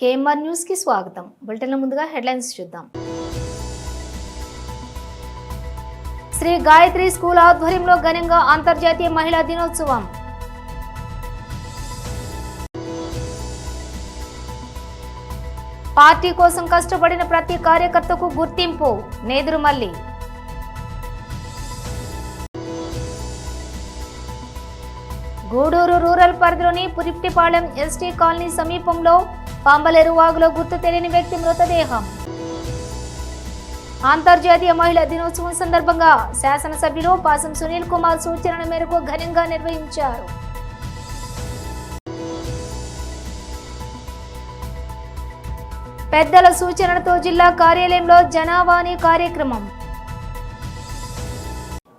KMR news కి స్వాగతం. బులెటిన్ల ముందుగా హెడ్లైన్స్ చూద్దాం. శ్రీ గాయత్రి స్కూల్ ఆధ్వర్యంలో ఘనంగా అంతర్జాతీయ మహిళా దినోత్సవం. పార్టీ కోసం కష్టపడిన ప్రతి కార్యకర్తకు గుర్తింపు. నేదురుమల్లి. గూడూరు రూరల్ పరిధిలోని పురిప్టిపాలెం ఎస్టీ కాలనీ సమీపంలో పాంబలేరు వాగులో గుర్తు తెలియని వ్యక్తి మృతదేహం. అంతర్జాతీయ మహిళా దినోత్సవం సందర్భంగా శాసనసభ్యులు పాసం సునీల్ కుమార్ సూచనల మేరకు ఘనంగా నిర్వహించారు. పెద్దల సూచనలతో జిల్లా కార్యాలయంలో జనావాణి కార్యక్రమం.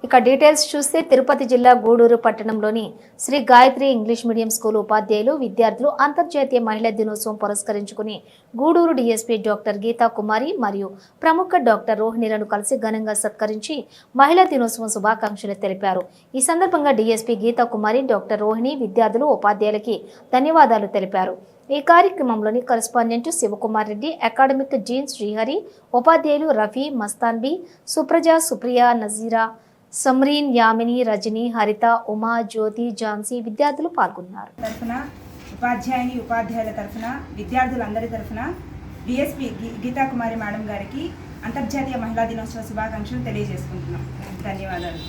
ఇక డీటెయిల్స్ చూస్తే తిరుపతి జిల్లా గూడూరు పట్టణంలోని Sri Gayatri English medium school ఉపాధ్యాయులు విద్యార్థులు అంతర్జాతీయ మహిళా దినోత్సవం పురస్కరించుకుని గూడూరు డీఎస్పీ డాక్టర్ గీతా కుమారి మరియు ప్రముఖ డాక్టర్ రోహిణిలను కలిసి ఘనంగా సత్కరించి మహిళా దినోత్సవం శుభాకాంక్షలు తెలిపారు. ఈ సందర్భంగా డీఎస్పీ గీతా కుమారి డాక్టర్ రోహిణి విద్యార్థులు ఉపాధ్యాయులకి ధన్యవాదాలు తెలిపారు. ఈ కార్యక్రమంలోని correspondent Sivakumar Reddy, academic dean Srihari, ఉపాధ్యాయులు రఫీ, మస్తాన్బీ, సుప్రజ, సుప్రియ, నజీరా, సమరీన్, యామిని, రజని, హరిత, ఉమా, జ్యోతి, ఝాన్సీ విద్యార్థులు పాల్గొన్నారు. ఉపాధ్యాయుల తరఫున విద్యార్థులందరి తరఫున డిఎస్పీ గీతా కుమారి మేడం గారికి అంతర్జాతీయ మహిళా దినోత్సవ శుభాకాంక్షలు తెలియజేసుకుంటున్నాం. ధన్యవాదాలు.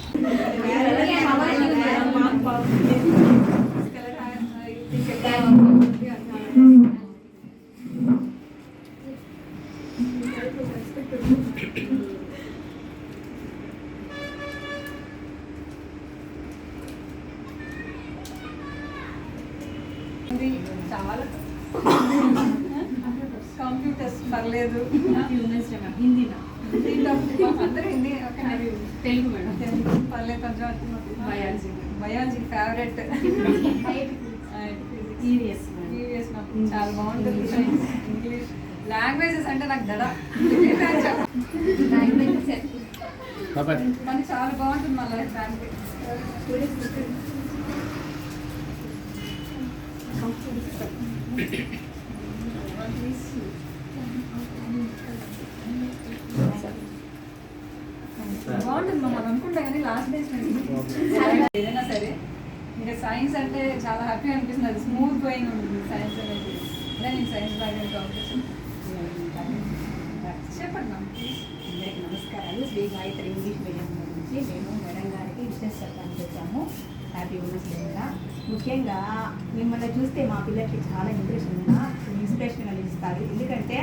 చాలా కంప్యూటర్స్ పర్లేదు, హిందీ అందరూ హిందీ, తెలుగు మేడం తెలుగు పర్లేదు, కొంచెం బయాలజీ ఫేవరెట్, ఈవీఎస్ నాకు చాలా బాగుంటుంది, ఇంగ్లీష్ లాంగ్వేజెస్ అంటే నాకు దడ, మనకి చాలా బాగుంటుంది మా లైఫ్. దానికి బాగుంటుంది మనం అనుకుంటా కానీ లాస్ట్ డేస్ ఏదైనా సరే ఇంకా సైన్స్ అంటే చాలా హ్యాపీ అనిపిస్తుంది. అది స్మూత్ గోయింగ్ ఉంటుంది సైన్స్ అనేది. నేను సైన్స్ లాగా కాంపిటీషన్ చెప్పండి మ్యామ్. అందరికీ నమస్కారాలు. శ్రీ గాయత్రి ఇంగ్లీష్ మీడియం నుంచి మేము మేడం గారికి విశేష చెప్పాలని చెప్పాము. హ్యాపీ ఉమెన్స్ డే కూడా. ముఖ్యంగా మిమ్మల్ని చూస్తే మా పిల్లలకి చాలా ఇన్స్పిరేషన్గా నిలుస్తారు. ఎందుకంటే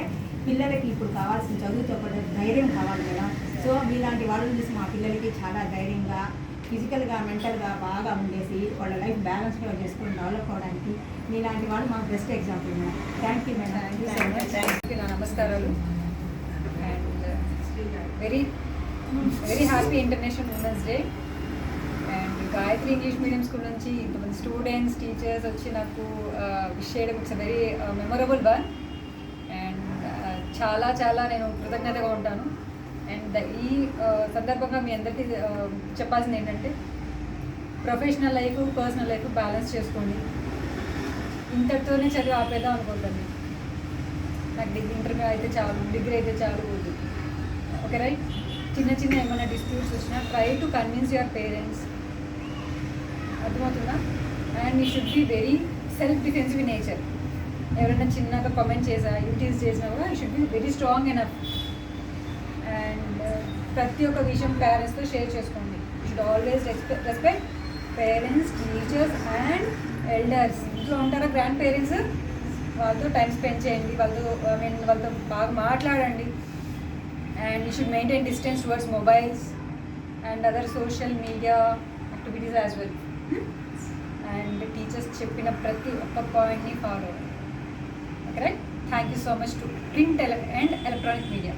పిల్లలకి ఇప్పుడు కావాల్సిన చదువుతో పాటు ధైర్యం కావాలి కదా. సో మీలాంటి వాళ్ళని చూసి మా పిల్లలకి చాలా ధైర్యంగా, ఫిజికల్గా, మెంటల్గా బాగా ఉండేసి వాళ్ళ లైఫ్ బ్యాలెన్స్గా చేసుకొని డెవలప్ అవ్వడానికి మీలాంటి వాళ్ళు మాకు best example madam. Thank you madam. Thank you so much. Thank you. నా నమస్కారాలు. And very very happy international women's day. And Gayatri English medium school నుంచి ఇంతమంది స్టూడెంట్స్, టీచర్స్ వచ్చి నాకు విష్ చేయడం it's very memorable one. And చాలా చాలా నేను కృతజ్ఞతగా ఉంటాను. అండ్ ఈ సందర్భంగా మీ అందరికీ చెప్పాల్సింది ఏంటంటే professional life, personal life balance చేసుకోండి. ఇంతటితోనే చదివి ఆపేద్దాం అనుకుంటాను. నాకు ఇంటర్వ్యూ అయితే చాలు, డిగ్రీ అయితే చాలు వద్దు. Okay right. చిన్న చిన్న ఏమైనా డిస్ప్యూట్స్ వచ్చినా try to convince your parents. అర్థమవుతుందా? And you should be very self defensive nature. ఎవరైనా చిన్నగా కామెంట్ చేసా, యూటీస్ చేసినా కూడా you should be very strong enough. And ప్రతి ఒక్క విషయం పేరెంట్స్తో షేర్ చేసుకోండి. You should always respect parents, teachers and elders. ఇంట్లో ఉంటారా గ్రాండ్ పేరెంట్స్, వాళ్ళతో టైం స్పెండ్ చేయండి, వాళ్ళతో బాగా మాట్లాడండి. And you should maintain distance towards mobiles and other social media activities as well. And the teachers cheppina prati okka point ni follow. Okay, right? Thank you so much to print and electronic media.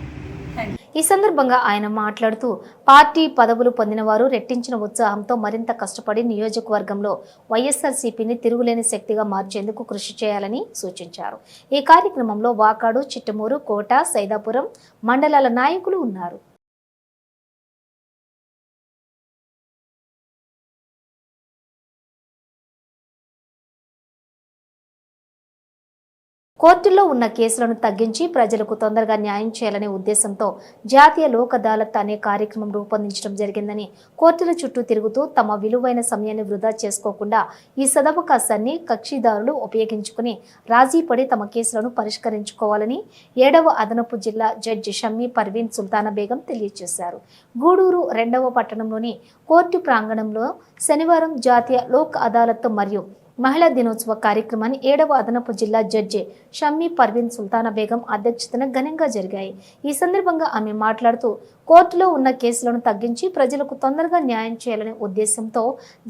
Thank you. ఈ సందర్భంగా ఆయన మాట్లాడుతూ party పదవులు పొందిన వారు రెట్టించిన ఉత్సాహంతో మరింత కష్టపడి నియోజకవర్గంలో వైఎస్ఆర్సీపీని తిరుగులేని శక్తిగా మార్చేందుకు కృషి చేయాలని సూచించారు. ఈ కార్యక్రమంలో వాకాడు, చిట్టమూరు, కోట, సైదాపురం మండలాల నాయకులు ఉన్నారు. కోర్టుల్లో ఉన్న కేసులను తగ్గించి ప్రజలకు తొందరగా న్యాయం చేయాలనే ఉద్దేశంతో జాతీయ లోక్ అదాలత్ అనే కార్యక్రమం రూపొందించడం జరిగిందని, కోర్టుల చుట్టూ తిరుగుతూ తమ విలువైన సమయాన్ని వృధా చేసుకోకుండా ఈ సదవకాశాన్ని కక్షిదారులు ఉపయోగించుకుని రాజీ పడి తమ కేసులను పరిష్కరించుకోవాలని 7వ అదనపు జిల్లా జడ్జి షమ్మీ పర్వీన్ సుల్తానా బేగం తెలియజేశారు. గూడూరు 2వ పట్టణంలోని కోర్టు ప్రాంగణంలో శనివారం జాతీయ లోక్ అదాలత్ మరియు మహిళా దినోత్సవ కార్యక్రమాన్ని 7వ అదనపు జిల్లా జడ్జి షమ్మీ పర్వీన్ సుల్తానా బేగం అధ్యక్షతన ఘనంగా జరిగాయి. ఈ సందర్భంగా ఆమె మాట్లాడుతూ కోర్టులో ఉన్న కేసులను తగ్గించి ప్రజలకు తొందరగా న్యాయం చేయాలనే ఉద్దేశంతో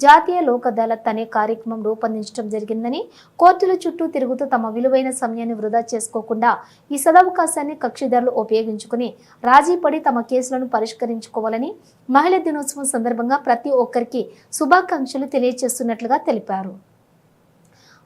జాతీయ లోక్ అదాలత్ అనే కార్యక్రమం రూపొందించడం జరిగిందని, కోర్టుల చుట్టూ తిరుగుతూ తమ విలువైన సమయాన్ని వృధా చేసుకోకుండా ఈ సదవకాశాన్ని కక్షిదారులు ఉపయోగించుకుని రాజీ పడి తమ కేసులను పరిష్కరించుకోవాలని మహిళా దినోత్సవం సందర్భంగా ప్రతి ఒక్కరికి శుభాకాంక్షలు తెలియజేస్తున్నట్లుగా తెలిపారు.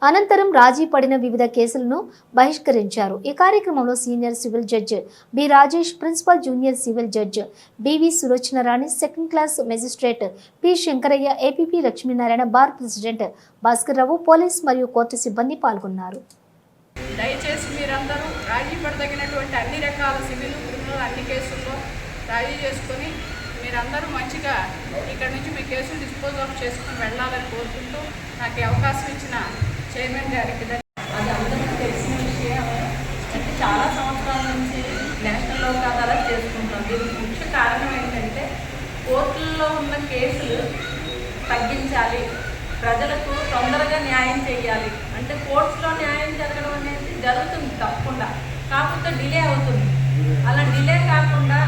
అనంతరం రాజీ పడిన వివిధ కేసులను బహిష్కరించారు. ఈ కార్యక్రమంలో senior civil judge B Rajesh, principal junior civil judge BV Sulochanarani, second class magistrate P Shankaraiah, APP Lakshminarayana, bar president Bhaskar Rao, police మరియు కోర్టు సిబ్బంది పాల్గొన్నారు. దయచేసి మీరందరూ రాజీ పడదగినటువంటి అన్ని రకాల సివిల్, క్రిమినల్ అన్ని కేసుల్లో రాజీ చేసుకొని మీరందరూ మంచిగా ఇక్కడ నుంచి మీ కేసులు డిస్పోజ్ ఆఫ్ చేసుకుని వెళ్ళాలని కోరుకుంటూ నాకు ఈ అవకాశం ఇచ్చిన చైర్మన్ గారికి అది అందరికీ తెలిసిన విషయం. అంటే చాలా సంవత్సరాల నుంచి నేషనల్ లోక్ అదాలత్ చేసుకుంటాం. దీనికి ముఖ్య కారణం ఏంటంటే కోర్టుల్లో ఉన్న కేసులు తగ్గించాలి, ప్రజలకు తొందరగా న్యాయం చేయాలి. అంటే కోర్టులో న్యాయం జరగడం అనేది జరుగుతుంది తప్పకుండా, కాకపోతే డిలే అవుతుంది. అలా డిలే కాకుండా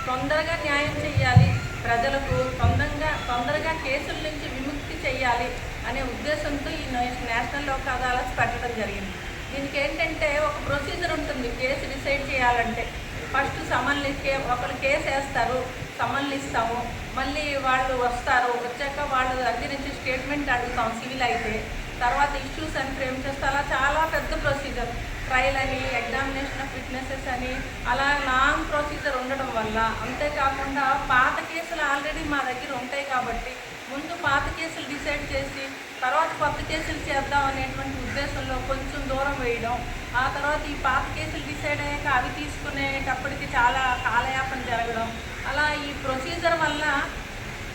తొందరగా న్యాయం చేయాలి, ప్రజలకు తొందరగా కేసుల నుంచి విముక్తి చేయాలి అనే ఉద్దేశంతో ఈ నేషనల్ లోక్ అదాలత్ పెట్టడం జరిగింది. దీనికి ఏంటంటే ఒక ప్రొసీజర్ ఉంటుంది. కేసు డిసైడ్ చేయాలంటే ఫస్ట్ ఒకరు కేసు వేస్తారు, సమన్లు ఇస్తాము, మళ్ళీ వాళ్ళు వస్తారు, వచ్చాక వాళ్ళ దగ్గర నుంచి స్టేట్మెంట్ అడుగుతాం సివిల్ అయితే, తర్వాత ఇష్యూస్ అని ఫ్రేమ్ చేస్తే అలా చాలా పెద్ద ప్రొసీజర్, ట్రయల్ అని, ఎగ్జామినేషన్ ఆఫ్ విట్నెసెస్ అని, అలా లాంగ్ ప్రొసీజర్ ఉండడం వల్ల, అంతేకాకుండా పాత కేసులు ఆల్రెడీ మా దగ్గర ఉంటాయి కాబట్టి ముందు పాత కేసులు డిసైడ్ చేసి తర్వాత కొత్త కేసులు చేద్దాం అనేటువంటి ఉద్దేశంలో కొంచెం దూరం వేయడం, ఆ తర్వాత ఈ పాత కేసులు డిసైడ్ అయ్యాక అవి తీసుకునేటప్పటికి చాలా కాలయాపన జరగడం, అలా ఈ ప్రొసీజర్ వల్ల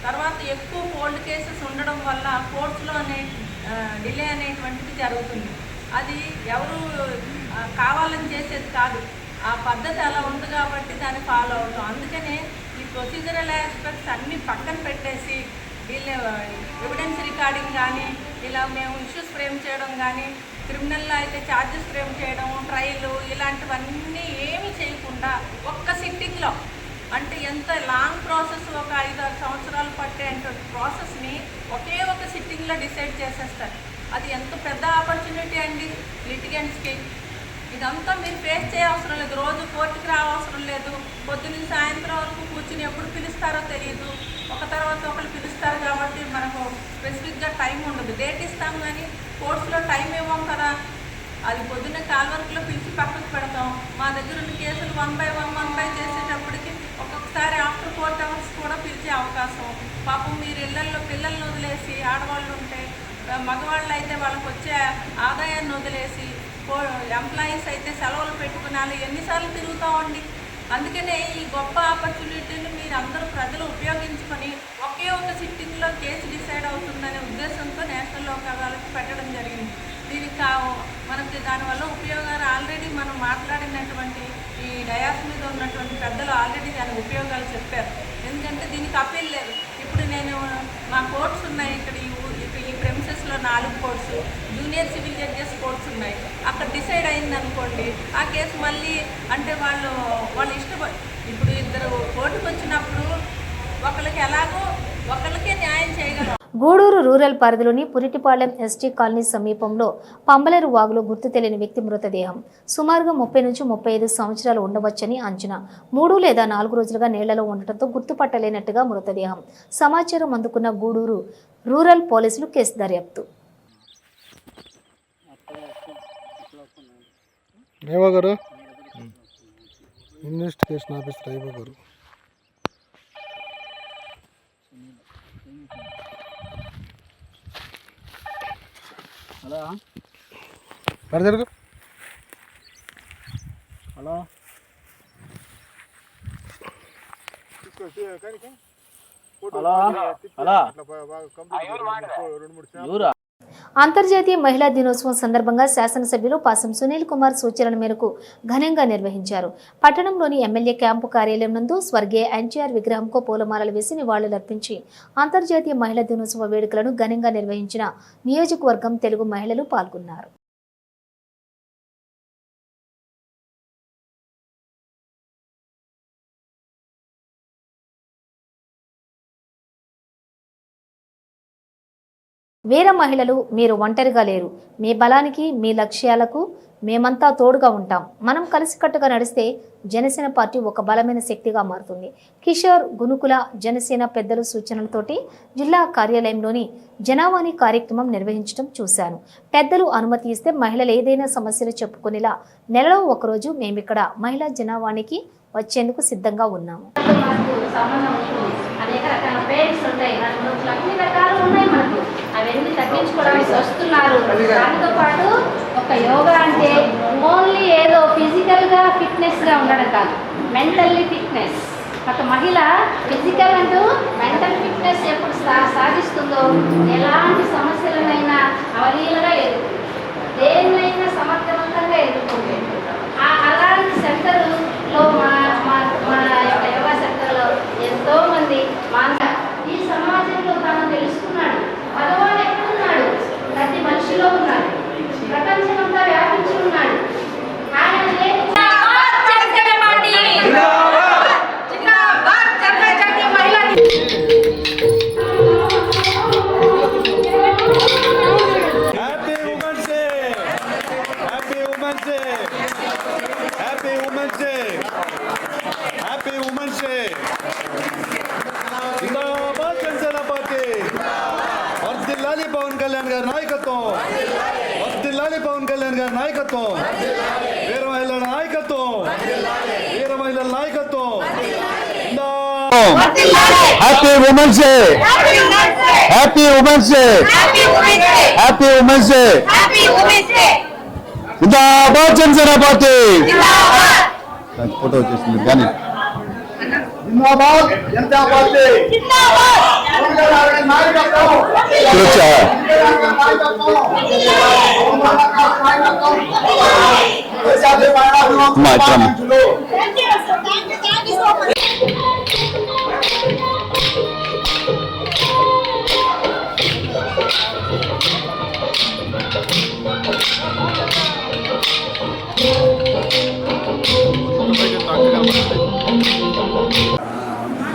తర్వాత ఎక్కువ కోల్డ్ కేసెస్ ఉండడం వల్ల కోర్టులో డిలే అనేటువంటిది జరుగుతుంది. అది ఎవరు కావాలని చేసేది కాదు, ఆ పద్ధతి అలా ఉంది కాబట్టి దాన్ని ఫాలో అవుతాం. అందుకనే ఈ ప్రొసీజరల్ ఆస్పెక్ట్స్ అన్నీ పక్కన పెట్టేసి ఎవిడెన్స్ రికార్డింగ్ కానీ, ఇలా మేము ఇష్యూస్ ఫ్రేమ్ చేయడం కానీ, క్రిమినల్లో అయితే ఛార్జెస్ ఫ్రేమ్ చేయడం, ట్రయల్ ఇలాంటివన్నీ ఏమీ చేయకుండా ఒక్క సిట్టింగ్లో, అంటే ఎంత లాంగ్ ప్రాసెస్, ఒక 5-6 సంవత్సరాలు పట్టేటువంటి ప్రాసెస్ని ఒకే ఒక సిట్టింగ్లో డిసైడ్ చేసేస్తారు. అది ఎంత పెద్ద ఆపర్చునిటీ అండి లిటిగెంట్స్కి. ఇదంతా మీరు ఫేస్ చేయవసరం లేదు, రోజు కోర్టుకి రావసరం లేదు, పొద్దున్న సాయంత్రం వరకు కూర్చుని ఎప్పుడు పిలుస్తారో తెలియదు, ఒక తర్వాత ఒకరు పిలుస్తారు కాబట్టి మనకు స్పెసిఫిక్గా టైం ఉండదు. డేట్ ఇస్తాం కానీ కోర్ట్స్లో టైం ఇవ్వం కదా. అది పొద్దున్న కాల్వర్క్లో పిలిచి పక్కకు పెడతాం. మా దగ్గర ఉన్న కేసులు 1 by 1 చేసేటప్పటికి ఒక్కొక్కసారి ఆఫ్టర్ 4 hours కూడా పిలిచే అవకాశం. పాపం మీరు ఇళ్లల్లో పిల్లల్ని వదిలేసి, ఆడవాళ్ళు ఉంటే, మగవాళ్ళు అయితే వాళ్ళకి వచ్చే ఆదాయాన్ని వదిలేసి, ఎంప్లాయీస్ అయితే సెలవులు పెట్టుకుని ఎన్నిసార్లు తిరుగుతామండి. అందుకనే ఈ గొప్ప ఆపర్చునిటీని మీరు అందరూ ప్రజలు ఉపయోగించుకొని ఒకే ఒక సిట్టింగ్లో కేసు డిసైడ్ అవుతుందనే ఉద్దేశంతో నేషనల్ లోక్ అదాలత్ పెట్టడం జరిగింది. దీనికి మనకి దానివల్ల ఉపయోగాలు ఆల్రెడీ మనం మాట్లాడినటువంటి ఈ డయాస్ మీద ఉన్నటువంటి పెద్దలు ఆల్రెడీ దాని ఉపయోగాలు చెప్పారు. ఎందుకంటే దీనికి అప్పీల్ లేదు. ఇప్పుడు నేను మా కోర్ట్స్ ఉన్నాయి ఇక్కడ ఈ ప్రెమిసెస్లో 4 courts, junior civil judges courts ఉన్నాయి. అక్కడ డిసైడ్ అయింది అనుకోండి, ఆ కేసు మళ్ళీ అంటే వాళ్ళు ఇష్టపడి, ఇప్పుడు ఇద్దరు కోర్టుకు వచ్చినప్పుడు ఒకళ్ళకే న్యాయం చేయగలరు. గూడూరు రూరల్ పరిధిలోని పురిటిపాలెం ఎస్టీ కాలనీ సమీపంలో పంబలేరు వాగులో గుర్తు తెలియని వ్యక్తి మృతదేహం సుమారుగా 30 నుంచి 35 సంవత్సరాలు ఉండవచ్చని అంచనా. 3 లేదా 4 రోజులుగా నీళ్లలో ఉండటంతో గుర్తుపట్టలేనట్టుగా మృతదేహం. సమాచారం అందుకున్న గూడూరు రూరల్ పోలీసులు కేసు దర్యాప్తు. ఇన్వెస్టిగేషన్ ఆఫీసర్ అయ్యవ గారు. హలో జరుగు. హలో అంతర్జాతీయ మహిళా దినోత్సవం సందర్భంగా శాసనసభ్యులు పాసం సునీల్ కుమార్ సూచనల మేరకు ఘనంగా నిర్వహించారు. పట్టణంలోని ఎమ్మెల్యే క్యాంపు కార్యాలయం నందు స్వర్గీయ ఎన్టీఆర్ విగ్రహంకు పూలమాలలు వేసి నివాళులర్పించి అంతర్జాతీయ మహిళా దినోత్సవ వేడుకలను ఘనంగా నిర్వహించిన నియోజకవర్గం తెలుగు మహిళలు పాల్గొన్నారు. వీర మహిళలు, మీరు ఒంటరిగా లేరు. మీ బలానికి, మీ లక్ష్యాలకు మేమంతా తోడుగా ఉంటాం. మనం కలిసికట్టుగా నడిస్తే జనసేన పార్టీ ఒక బలమైన శక్తిగా మారుతుంది. కిషోర్ గునుకుల జనసేన పెద్దల సూచనలతోటి జిల్లా కార్యాలయంలోని జనావాణి కార్యక్రమం నిర్వహించడం చూశాను. పెద్దలు అనుమతి ఇస్తే మహిళలు ఏదైనా సమస్యలు చెప్పుకునేలా నెలలో ఒకరోజు మేమిక్కడ మహిళా జనావాణికి వచ్చేందుకు సిద్ధంగా ఉన్నాము. అనేక రకాల పేర్స్ ఉంటాయి, అన్ని రకాలు ఉన్నాయి. మనకు అవన్నీ తగ్గించుకోవడానికి వస్తున్నారు. దాంతో పాటు ఒక యోగా అంటే ఓన్లీ ఏదో ఫిజికల్గా ఫిట్నెస్గా ఉండడం కాదు, మెంటల్లీ ఫిట్నెస్. ఒక మహిళ ఫిజికల్ అంటూ మెంటల్ ఫిట్నెస్ ఎప్పుడు సాధిస్తుందో ఎలాంటి సమస్యలనైనా అవలీలగా ఎదుర్కొంటుంది, దేన్నైనా సమర్థవంతంగా ఎదుర్కొంటుంది. అలాంటి సెంటర్లో మన యొక్క యోగా సెంటర్లో ఎంతోమంది ఈ సమాజంలో తాను తెలుసుకున్నాడు. భగవాన్ ఎక్కడున్నాడు? ప్రతి మనిషిలో ఉన్నాడు, ప్రపంచమంతా వ్యాపించి ఉన్నాడు. ఆయన పవన్ కళ్యాణ్ గారి నాయకత్వం, వర్ధిల్లాలి పవన్ కళ్యాణ్ గారి నాయకత్వం, వీర మహిళల నాయకత్వం, వీర మహిళల నాయకత్వం. Happy women's day, happy women's day, happy women's day. జిందాబాద్ జనసేన పార్టీ. ఫోటో వచ్చేసింది కానీ జిందాబాద్ జనతా పార్టీ.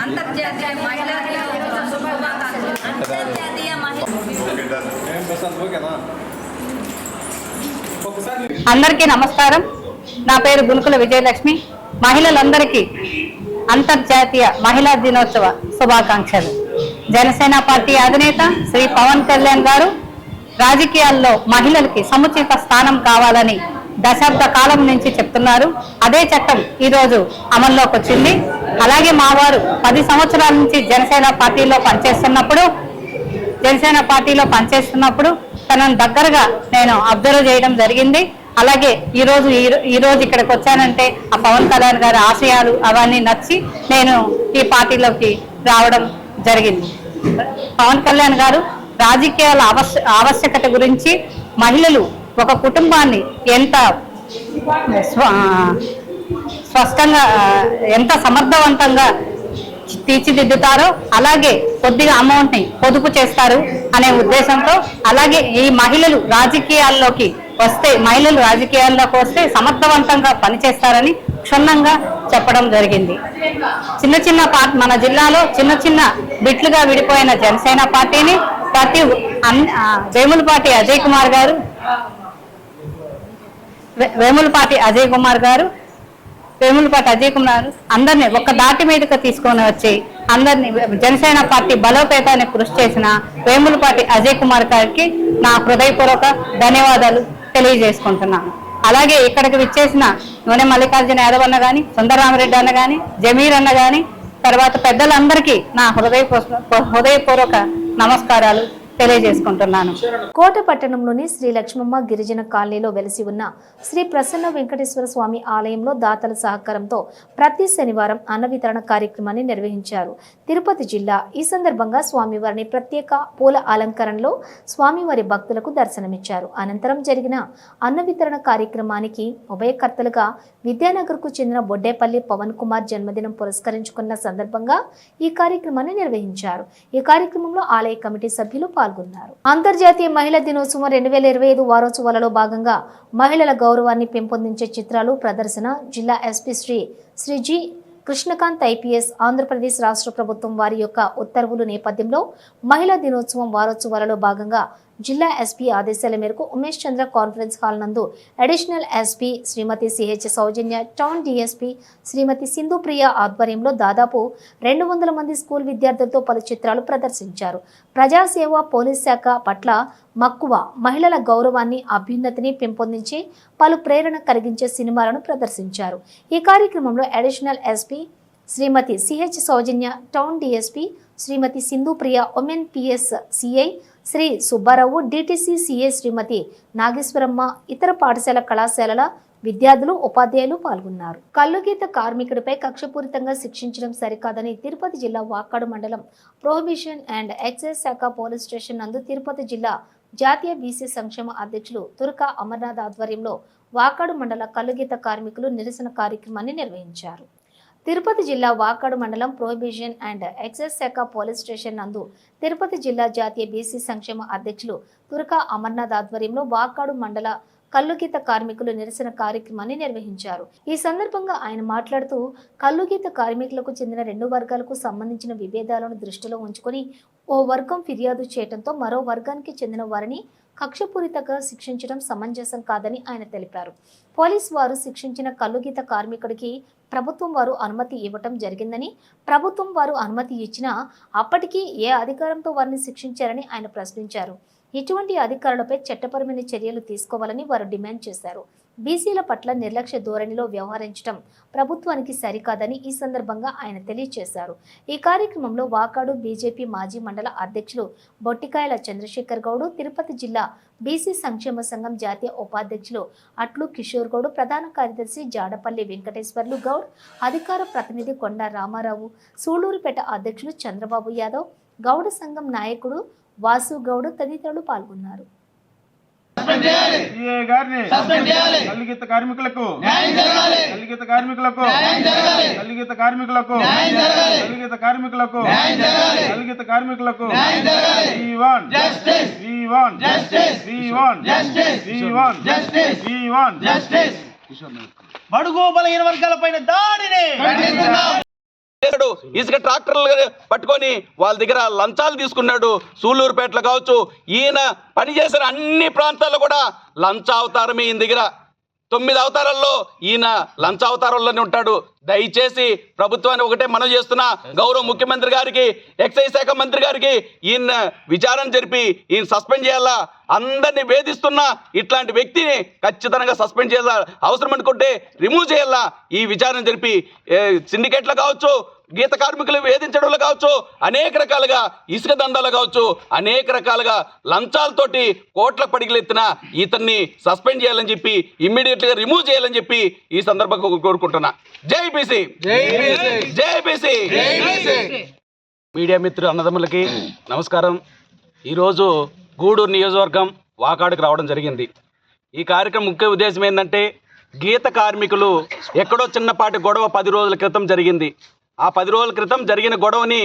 అంతర్జాతీయ మహిళా దినోత్సవ శుభాకాంక్షలు. అంతర్జాతీయ అందరికీ నమస్కారం. నా పేరు గునుకుల విజయలక్ష్మి. మహిళలందరికీ అంతర్జాతీయ మహిళా దినోత్సవ శుభాకాంక్షలు. జనసేన పార్టీ అధినేత శ్రీ పవన్ కళ్యాణ్ గారు రాజకీయాల్లో మహిళలకి సముచిత స్థానం కావాలని దశాబ్ద కాలం నుంచి చెప్తున్నారు. అదే చట్టం ఈరోజు అమల్లోకి వచ్చింది. అలాగే మా వారు 10 సంవత్సరాల నుంచి జనసేన పార్టీలో పనిచేస్తున్నప్పుడు తనను దగ్గరగా నేను అబ్జర్వ్ చేయడం జరిగింది. అలాగే ఈరోజు ఇక్కడికి వచ్చానంటే ఆ పవన్ కళ్యాణ్ గారి ఆశయాలు అవన్నీ నచ్చి నేను ఈ పార్టీలోకి రావడం జరిగింది. పవన్ కళ్యాణ్ గారు రాజకీయాల ఆవశ్యకత గురించి, మహిళలు ఒక కుటుంబాన్ని ఎంత స్పష్టంగా ఎంత సమర్థవంతంగా తీర్చిదిద్దుతారో అలాగే కొద్దిగా అమౌంట్ ని పొదుపు చేస్తారు అనే ఉద్దేశంతో, అలాగే ఈ మహిళలు రాజకీయాల్లోకి వస్తే సమర్థవంతంగా పనిచేస్తారని క్షుణ్ణంగా చెప్పడం జరిగింది. మన జిల్లాలో చిన్న బిట్లుగా విడిపోయిన జనసేన పార్టీని వేములపాటి అజయ్ కుమార్ అందరినీ ఒక దాటి మీదకి తీసుకొని వచ్చి అందరినీ జనసేన పార్టీ బలోపేతానికి కృషి చేసిన వేములపాటి అజయ్ కుమార్ గారికి నా హృదయపూర్వక ధన్యవాదాలు తెలియజేసుకుంటున్నాను. అలాగే ఇక్కడికి విచ్చేసిన నూనె మల్లికార్జున యాదవ్ అన్న గాని, సుందరరామరెడ్డి అన్న గాని, జమీర్ అన్న గాని, తర్వాత పెద్దలందరికీ నా హృదయపూర్వక నమస్కారాలు తెలియజేసుకుంటున్నాను. కోట పట్టణంలోని శ్రీ లక్ష్మమ్మ గిరిజన కాలనీలో వెలిసి ఉన్న శ్రీ ప్రసన్న వెంకటేశ్వర స్వామి ఆలయంలో దాతల సహకారంతో ప్రతి శనివారం అన్న వితరణ కార్యక్రమాన్ని నిర్వహించారు తిరుపతి జిల్లా. ఈ సందర్భంగా స్వామివారిని ప్రత్యేక పూల అలంకరణలో స్వామివారి భక్తులకు దర్శనమిచ్చారు. అనంతరం జరిగిన అన్న వితరణ కార్యక్రమానికి ఉభయకర్తలుగా విద్యానగర్కు చెందిన బొడ్డేపల్లి పవన్ కుమార్ జన్మదినం పురస్కరించుకున్న సందర్భంగా ఈ కార్యక్రమాన్ని నిర్వహించారు. ఈ కార్యక్రమంలో ఆలయ కమిటీ సభ్యులు పాల్గొన్నారు. అంతర్జాతీయ మహిళా దినోత్సవం 2025 వారోత్సవాలలో భాగంగా మహిళల గౌరవాన్ని పెంపొందించే చిత్రాలు ప్రదర్శన జిల్లా SP Sri G Krishnakanth IPS Andhra Pradesh రాష్ట్ర ప్రభుత్వం వారి యొక్క ఉత్తర్వుల నేపథ్యంలో మహిళా దినోత్సవం వారోత్సవాలలో భాగంగా జిల్లా ఎస్పీ ఆదేశాల మేరకు ఉమేష్ చంద్ర కాన్ఫరెన్స్ హాల్ నందు additional SP Srimati CH Soujanya, town DSP Srimati Sindhu ప్రియ ఆధ్వర్యంలో దాదాపు 200 మంది స్కూల్ విద్యార్థులతో పలు చిత్రాలు ప్రదర్శించారు. ప్రజాసేవ, పోలీస్ శాఖ పట్ల మక్కువ, మహిళల గౌరవాన్ని, అభ్యున్నతిని పెంపొందించి పలు ప్రేరణ కలిగించే సినిమాలను ప్రదర్శించారు. ఈ కార్యక్రమంలో additional SP Srimati CH Soujanya, town DSP Srimati Sindhu Priya, women PS CI Sri Subbarao, DTC CI Srimati Nageswaramma, ఇతర పాఠశాల కళాశాలల విద్యార్థులు, ఉపాధ్యాయులు పాల్గొన్నారు. కల్లుగీత కార్మికుడిపై కక్షపూరితంగా శిక్షించడం సరికాదని తిరుపతి జిల్లా వాకాడు మండలం ప్రొహిబిషన్ అండ్ ఎక్సైజ్ శాఖ పోలీస్ స్టేషన్ నందు తిరుపతి జిల్లా జాతీయ బీసీ సంక్షేమ అధ్యక్షులు తురకా అమర్నాథ్ ఆధ్వర్యంలో వాకాడు మండల కల్లుగీత కార్మికులు నిరసన కార్యక్రమాన్ని నిర్వహించారు. తిరుపతి జిల్లా వాకాడు మండలం ప్రొహిబిషన్ అండ్ ఎక్సైజ్ శాఖ పోలీస్ స్టేషన్ నందు తిరుపతి జిల్లా జాతీయ బీసీ సంక్షేమ అధ్యక్షులు తురకా అమర్నాథ్ ఆధ్వర్యంలో వాకాడు మండల కల్లుగీత కార్మికులు నిరసన కార్యక్రమాన్ని నిర్వహించారు. ఈ సందర్భంగా ఆయన మాట్లాడుతూ కల్లుగీత కార్మికులకు చెందిన 2 వర్గాలకు సంబంధించిన విభేదాలను దృష్టిలో ఉంచుకొని ఓ వర్గం ఫిర్యాదు చేయడంతో మరో వర్గానికి చెందిన వారిని కక్షపూరితంగా శిక్షించడం సమంజసం కాదని ఆయన తెలిపారు. పోలీసు వారు శిక్షించిన కల్లుగీత కార్మికుడికి ప్రభుత్వం వారు అనుమతి ఇవ్వటం జరిగిందని, ప్రభుత్వం వారు అనుమతి ఇచ్చినా అప్పటికీ ఏ అధికారంతో వారిని శిక్షించారని ఆయన ప్రశ్నించారు. ఇటువంటి అధికారులపై చట్టపరమైన చర్యలు తీసుకోవాలని వారు డిమాండ్ చేశారు. బీసీల పట్ల నిర్లక్ష్య ధోరణిలో వ్యవహరించడం ప్రభుత్వానికి సరికాదని ఈ సందర్భంగా ఆయన తెలియజేశారు. ఈ కార్యక్రమంలో వాకాడు బీజేపీ మాజీ మండల అధ్యక్షులు బొట్టికాయల చంద్రశేఖర్ గౌడ్, తిరుపతి జిల్లా బీసీ సంక్షేమ సంఘం జాతీయ ఉపాధ్యక్షులు అట్లు కిషోర్ గౌడ్, ప్రధాన కార్యదర్శి జాడపల్లి వెంకటేశ్వర్లు గౌడ్, అధికార ప్రతినిధి కొండ రామారావు, సూళ్లూరుపేట అధ్యక్షులు చంద్రబాబు యాదవ్, గౌడ సంఘం నాయకుడు వాసు గౌడ్ తదితరులు పాల్గొన్నారు. కల్లుగీత కార్మికులకు కల్లుగీత కార్మికులకు కల్లుగీత కార్మికులకు కల్లుగీత కార్మికులకు కల్లుగీత కార్మికులకు we want justice, we want justice, we want justice, we want justice, we want justice. బడుగు బలహీన వర్గాలపైన దాడిని ఖండిస్తున్నాం. ఇసుక ట్రాక్టర్లు పట్టుకొని వాళ్ళ దగ్గర లంచాలు తీసుకున్నాడు. సూళ్లూరుపేటలో కావచ్చు, ఈయన పనిచేసిన అన్ని ప్రాంతాల్లో కూడా లంచావతారమే ఈయన దగ్గర. 9 అవతారాల్లో ఈయన లంచావతారంలోనే ఉంటాడు. దయచేసి ప్రభుత్వాన్ని ఒకటే మనం చేస్తున్నా, గౌరవ ముఖ్యమంత్రి గారికి, ఎక్సైజ్ శాఖ మంత్రి గారికి ఈయన విచారణ జరిపి ఈయన సస్పెండ్ చేయాలా. అందరినీ వేధిస్తున్నా ఇట్లాంటి వ్యక్తిని ఖచ్చితంగా సస్పెండ్ చేయాలా, అవసరం అనుకుంటే రిమూవ్ చేయాలా. ఈ విచారణ జరిపి సిండికేట్లు కావచ్చు, గీత కార్మికులు వేధించడంలో కావచ్చు, అనేక రకాలుగా ఇసుక దందాలు కావచ్చు, అనేక రకాలుగా లంచాలతోటి కోట్ల పడిగలెత్తిన ఇతన్ని సస్పెండ్ చేయాలని చెప్పి, ఇమ్మీడియట్గా రిమూవ్ చేయాలని చెప్పి ఈ సందర్భంగా కోరుకుంటున్నా. జై బీసీ, జై బీసీ. మీడియా మిత్రులు అన్నదమ్ములకి నమస్కారం. ఈరోజు గూడూరు నియోజకవర్గం వాకాడుకు రావడం జరిగింది. ఈ కార్యక్రమం ముఖ్య ఉద్దేశం ఏంటంటే, గీత కార్మికులు ఎక్కడో చిన్నపాటి గొడవ 10 రోజుల క్రితం జరిగింది. ఆ 10 రోజుల క్రితం జరిగిన గొడవని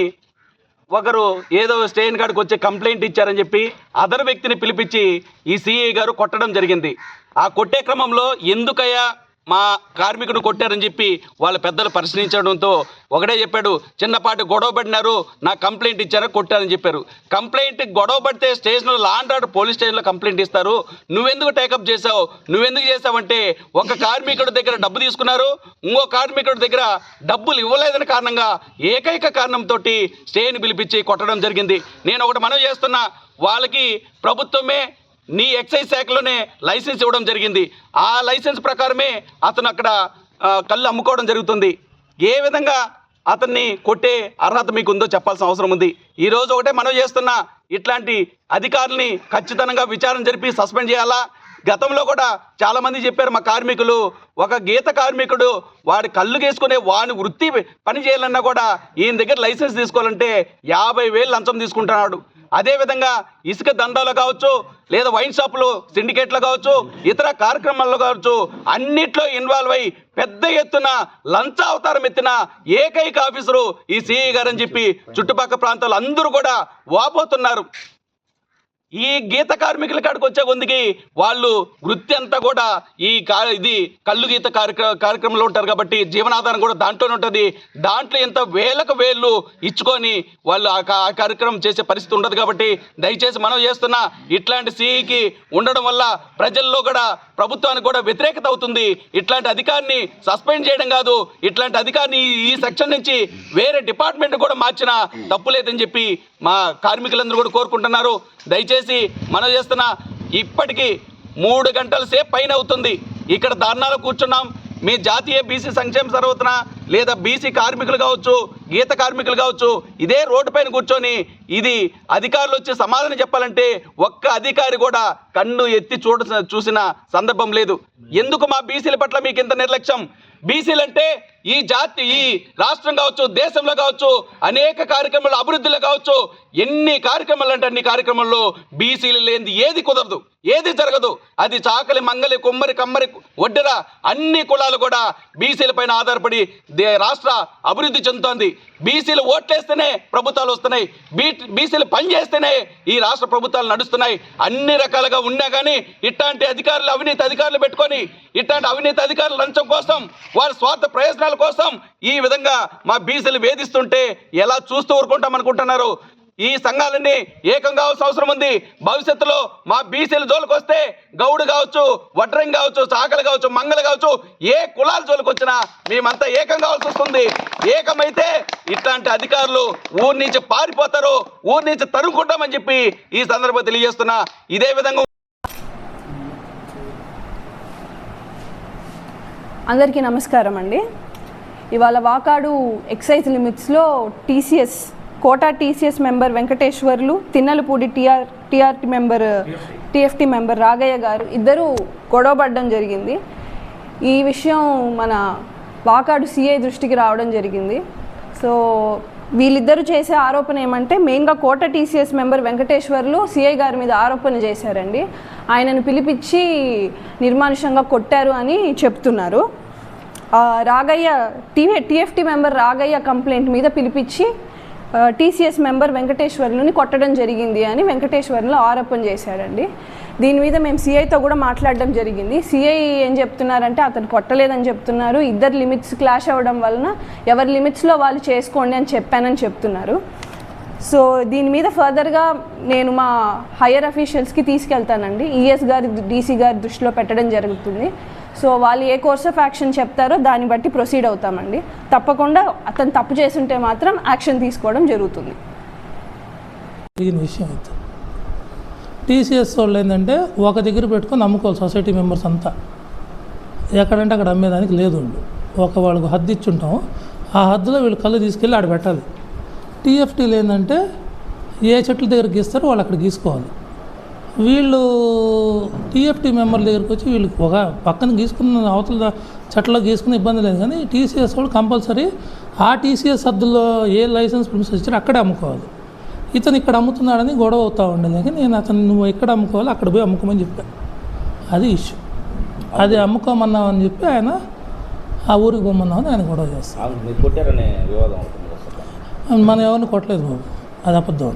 ఒకరు ఏదో స్టేషన్ కాడికి వచ్చి కంప్లైంట్ ఇచ్చారని చెప్పి అదర్ వ్యక్తిని పిలిపించి ఈ సిఐ గారు కొట్టడం జరిగింది. ఆ కొట్టే క్రమంలో ఎందుకయ్యా మా కార్మికుడు కొట్టారని చెప్పి వాళ్ళ పెద్దలు ప్రశ్నించడంతో ఒకటే చెప్పాడు, చిన్నపాటి గొడవ పడినారు, నాకు కంప్లైంట్ ఇచ్చారు, కొట్టారని చెప్పారు. కంప్లైంట్ గొడవ పడితే స్టేషన్లో లా అండ్ ఆర్డర్ పోలీస్ స్టేషన్లో కంప్లైంట్ ఇస్తారు. నువ్వెందుకు టేకప్ చేసావు, నువ్వెందుకు చేసావంటే, ఒక కార్మికుడి దగ్గర డబ్బు తీసుకున్నారు, ఇంకో కార్మికుడి దగ్గర డబ్బులు ఇవ్వలేదని కారణంగా ఏకైక కారణంతో స్టేని పిలిపించి కొట్టడం జరిగింది. నేను ఒకటి మనవి చేస్తున్నా, వాళ్ళకి ప్రభుత్వమే నీ ఎక్సైజ్ శాఖలోనే లైసెన్స్ ఇవ్వడం జరిగింది. ఆ లైసెన్స్ ప్రకారమే అతను అక్కడ కళ్ళు అమ్ముకోవడం జరుగుతుంది. ఏ విధంగా అతన్ని కొట్టే అర్హత మీకు ఉందో చెప్పాల్సిన అవసరం ఉంది. ఈరోజు ఒకటే మనం చేస్తున్నా, ఇట్లాంటి అధికారుల్ని ఖచ్చితంగా విచారణ జరిపి సస్పెండ్ చేయాలా. గతంలో కూడా చాలామంది చెప్పారు మా కార్మికులు, ఒక గీత కార్మికుడు వాడి కళ్ళు గీసుకునే వాని వృత్తి పని చేయాలన్నా కూడా ఈయన దగ్గర లైసెన్స్ తీసుకోవాలంటే 50,000 లంచం తీసుకుంటున్నాడు. అదేవిధంగా ఇసుక దందాలు కావచ్చు, లేదా వైన్ షాపులు సిండికేట్లు కావచ్చు, ఇతర కార్యక్రమాల్లో కావచ్చు, అన్నిట్లో ఇన్వాల్వ్ అయ్యి పెద్ద ఎత్తున లంచ అవతారం ఎత్తిన ఏకైక ఆఫీసరు ఈ సిఐ గారు అని చెప్పి చుట్టుపక్కల ప్రాంతాలు అందరూ కూడా వాపోతున్నారు. ఈ గీత కార్మికుల కాడికి వచ్చే కొందికి వాళ్ళు వృత్తి అంతా కూడా ఇది కళ్ళు గీత కార్యక్రమంలో ఉంటారు కాబట్టి జీవనాధారం కూడా దాంట్లోనే ఉంటుంది. దాంట్లో ఎంత వేలకు వేళ్ళు ఇచ్చుకొని వాళ్ళు ఆ కార్యక్రమం చేసే పరిస్థితి ఉండదు. కాబట్టి దయచేసి మనం చేస్తున్న ఇట్లాంటి సిఈకి ఉండడం వల్ల ప్రజల్లో కూడా ప్రభుత్వానికి కూడా వ్యతిరేకత అవుతుంది. ఇట్లాంటి అధికారిని సస్పెండ్ చేయడం కాదు, ఇట్లాంటి అధికారిని ఈ సెక్షన్ నుంచి వేరే డిపార్ట్మెంట్ కూడా మార్చినా తప్పులేదని చెప్పి మా కార్మికులందరూ కూడా కోరుకుంటున్నారు. దయచేసి మనం చేస్తున్న ఇప్పటికీ 3 గంటల సేపు పైన అవుతుంది ఇక్కడ ధర్నాలో కూర్చున్నాం. మీ జాతీయ బీసీ సంక్షేమ సర్వతన లేదా బీసీ కార్మికులు కావచ్చు, గీత కార్మికులు కావచ్చు, ఇదే రోడ్డు పైన కూర్చొని ఇది అధికారులు వచ్చి సమాధానం చెప్పాలంటే ఒక్క అధికారి కూడా కన్ను ఎత్తి చూసిన సందర్భం లేదు. ఎందుకు మా బీసీల పట్ల మీకు ఇంత నిర్లక్ష్యం? బీసీలు అంటే ఈ రాష్ట్రం కావచ్చు, దేశంలో కావచ్చు, అనేక కార్యక్రమాలు అభివృద్ధిలో కావచ్చు, ఎన్ని కార్యక్రమాలు అంటే అన్ని కార్యక్రమాల్లో బీసీలు లేనిది ఏది కుదరదు, ఏది జరగదు. అది చాకలి, మంగలి, కుమ్మరి, కమ్మరి, ఒడ్డెర అన్ని కులాలు కూడా బీసీల పైన ఆధారపడి రాష్ట్ర అభివృద్ధి చెందుతోంది. బీసీలు ఓట్లేస్తేనే ప్రభుత్వాలు వస్తున్నాయి, బీసీలు పనిచేస్తేనే ఈ రాష్ట్ర ప్రభుత్వాలు నడుస్తున్నాయి. అన్ని రకాలుగా ఉన్నా కానీ ఇట్లాంటి అధికారులు, అవినీతి అధికారులు పెట్టుకొని ఇట్లాంటి అవినీతి అధికారులు లంచం కోసం, వారి స్వార్థ ప్రయోజనాల కోసం ఈ విధంగా మా బీసీలు వేధిస్తుంటే ఎలా చూస్తూ ఊరుకుంటాం అనుకుంటున్నారు? ఈ సంఘాలన్నీ ఏకం కావాల్సిన అవసరం ఉంది. భవిష్యత్తులో మా బీసీల జోలికి వస్తే గౌడు కావచ్చు, వడ్రంగి కావచ్చు, చాకలి కావచ్చు, మంగళ కావచ్చు, ఏ కులాల జోలికి వచ్చినా మేమంతా ఏకం కావాల్సి వస్తుంది. ఏకమైతే ఇట్లాంటి అధికారులు ఊరి నుంచి పారిపోతారు, ఊరి నుంచి తరుముకుంటామని చెప్పి ఈ సందర్భంగా తెలియజేస్తున్నా. ఇదే విధంగా అందరికీ నమస్కారం అండి. ఇవాళ వాకాడు ఎక్సైజ్ లిమిట్స్లో Kota TCS member Venkateswarlu, Tinnalapudi TFT member Ragaiah garu ఇద్దరు గొడవపడడం జరిగింది. ఈ విషయం మన వాకాడు సిఐ దృష్టికి రావడం జరిగింది. సో వీళ్ళిద్దరూ చేసే ఆరోపణ ఏమంటే, మెయిన్గా కోట టీసీఎస్ మెంబర్ వెంకటేశ్వర్లు సిఐ గారి మీద ఆరోపణ చేశారండి. ఆయనను పిలిపించి నిర్మానుషంగా కొట్టారు అని చెప్తున్నారు. Ragaiah TFT member Ragaiah complaint మీద పిలిపించి టీసీఎస్ మెంబర్ వెంకటేశ్వర్లుని కొట్టడం జరిగింది అని వెంకటేశ్వర్లు ఆరోపణ చేశాడండి. దీని మీద మేము సిఐతో కూడా మాట్లాడడం జరిగింది. సిఐ ఏం చెప్తున్నారంటే అతను కొట్టలేదని చెప్తున్నారు. ఇద్దరు లిమిట్స్ క్లాష్ అవ్వడం వలన ఎవరి లిమిట్స్లో వాళ్ళు చేసుకోండి అని చెప్పానని చెప్తున్నారు. సో దీని మీద ఫర్దర్గా నేను మా హయ్యర్ అఫీషియల్స్కి తీసుకెళ్తానండి. ఈఎస్ గారి, డీసీ గారి దృష్టిలో పెట్టడం జరుగుతుంది. సో వాళ్ళు ఏ కోర్స్ ఆఫ్ యాక్షన్ చెప్తారో దాన్ని బట్టి ప్రొసీడ్ అవుతామండి. తప్పకుండా అతను తప్పు చేస్తుంటే మాత్రం యాక్షన్ తీసుకోవడం జరుగుతుంది. విషయం అయితే టీసీఎస్ వాళ్ళు ఏంటంటే ఒక దగ్గర పెట్టుకొని అమ్ముకోవాలి. సొసైటీ మెంబర్స్ అంతా ఎక్కడంటే అక్కడ అమ్మేదానికి లేదు. వాళ్ళకు హద్దు ఇచ్చుంటాం, ఆ హద్దులో వీళ్ళు కళ్ళు తీసుకెళ్ళి ఆడ పెట్టాలి. టీఎఫ్టీలు ఏంటంటే ఏ చెట్ల దగ్గర గీస్తారో వాళ్ళు అక్కడ గీసుకోవాలి. వీళ్ళు టీఎఫ్టీ మెంబర్ల దగ్గరికి వచ్చి వీళ్ళకి ఒక పక్కన గీసుకున్న అవతల చెట్లో గీసుకున్న ఇబ్బంది లేదు, కానీ టీసీఎస్ వాళ్ళు కంపల్సరీ ఆ టీసీఎస్ హద్దుల్లో ఏ లైసెన్స్ ప్రిమిసెస్ ఇచ్చారో అక్కడే అమ్ముకోవాలి. ఇతను ఇక్కడ అమ్ముతున్నాడని గొడవ అవుతూ ఉండేది, కానీ నేను అతను నువ్వు ఎక్కడ అమ్ముకోవాలి అక్కడ పోయి అమ్ముకోమని చెప్పాను. అది ఇష్యూ. అది అమ్ముకోమన్నామని చెప్పి ఆయన ఆ ఊరికి పోమన్నామని ఆయన గొడవ చేస్తాను. మనం ఎవరిని కొట్టలేదు బాబు, అది అబద్ధం.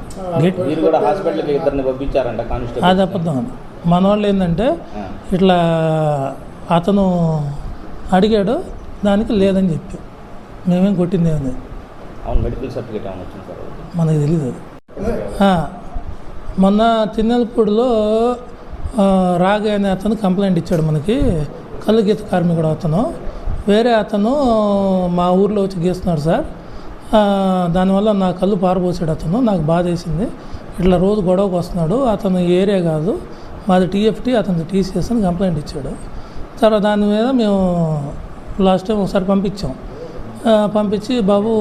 అది అబద్ధం. మన వాళ్ళు ఏంటంటే ఇట్లా అతను అడిగాడు, దానికి లేదని చెప్పి మేమేం కొట్టింది ఏమని మనకి తెలీదు. మొన్న తిన్నెలపూడిలో రాగే అనే అతను కంప్లైంట్ ఇచ్చాడు మనకి. కళ్ళు గీత కార్మికుడు అతను, వేరే అతను మా ఊర్లో వచ్చి గీస్తున్నాడు సార్, దానివల్ల నా కళ్ళు పారబోసాడు అతను, నాకు బాధ వేసింది, ఇట్లా రోజు గొడవకు వస్తున్నాడు, అతను ఏరియా కాదు మాది టీఎఫ్టీ, అతను టీసీఎస్ అని కంప్లైంట్ ఇచ్చాడు. తర్వాత దాని మీద మేము లాస్ట్ టైం ఒకసారి పంపించి బాబు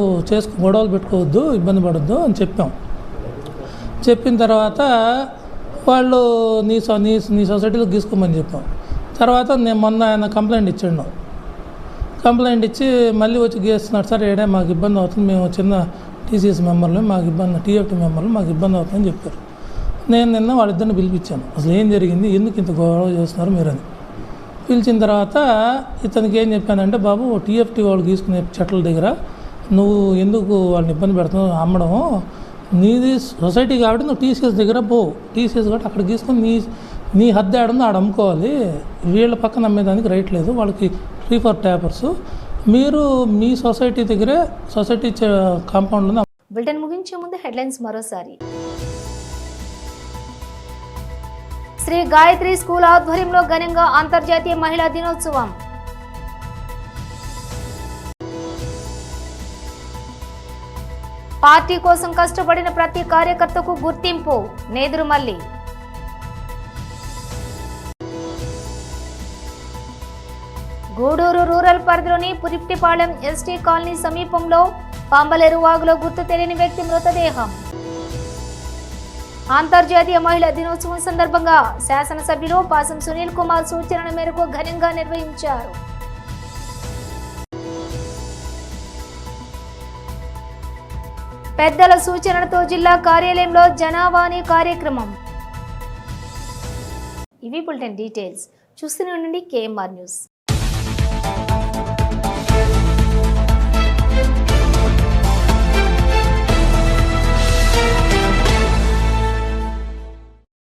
గొడవలు పెట్టుకోవద్దు, ఇబ్బంది పడొద్దు అని చెప్పాం. చెప్పిన తర్వాత వాళ్ళు నీ సొసైటీలో గీసుకోమని చెప్పాం. తర్వాత నేను మొన్న ఆయన కంప్లైంట్ ఇచ్చాడు. కంప్లైంట్ ఇచ్చి మళ్ళీ వచ్చి గీస్తున్నాడు, సార్ ఏడే మాకు ఇబ్బంది అవుతుంది, మేము చిన్న టీసీఎస్ మెంబర్లు, మాకు ఇబ్బంది, టీఎఫ్టీ మెంబర్లు, మాకు ఇబ్బంది అవుతుందని చెప్పారు. నేను నిన్న వాళ్ళిద్దరిని పిలిపించాను, అసలు ఏం జరిగింది, ఎందుకు ఇంత గొడవ చేస్తున్నారు మీరని. పిలిచిన తర్వాత ఇతనికి ఏం చెప్పానంటే, బాబు టీఎఫ్టీ వాళ్ళు గీసుకునే చెట్ల దగ్గర నువ్వు ఎందుకు వాళ్ళని ఇబ్బంది పెడుతున్నావు, అమ్మడం నీది సొసైటీ కాబట్టి నువ్వు టీసీఎస్ దగ్గర పో, టీసీఎస్ కాబట్టి అక్కడ గీసుకొని నీ హద్దు ఆడుందో ఆడ అమ్ముకోవాలి, వీళ్ళ పక్కన అమ్మేదానికి రైట్ లేదు, వాళ్ళకి ఫ్రీ ఫర్ ట్యాపర్స్, మీరు మీ సొసైటీ దగ్గరే సొసైటీ కాంపౌండ్లో. బులెటిన్ ముగించే ముందు హెడ్లైన్స్ మరోసారి. శ్రీ గాయత్రి స్కూల్ ఆధ్వర్యంలో ఘనంగా అంతర్జాతీయ మహిళా దినోత్సవం. పార్టీ కోసం కష్టపడిన ప్రతి కార్యకర్తకు గుర్తింపు, నేదురుమల్లి. గూడూరు రూరల్ పరిధిలోని పురిప్టిపాలెం ఎస్టీ కాలనీ సమీపంలో పాంబలేరు వాగులో గుర్తు తెలియని వ్యక్తి మృతదేహం. అంతర్జాతీయ మహిళా దినోత్సవం సందర్భంగా శాసనసభ్యులు పాసం సునీల్ కుమార్ సూచనల మేరకు ఘనంగా నిర్వహించారు. పెద్దల సూచనలతో జిల్లా కార్యాలయంలో జనావాణి కార్యక్రమం. ఇవి బులెటిన్ డీటెయిల్స్. చూస్తూనే ఉండండి KMR న్యూస్.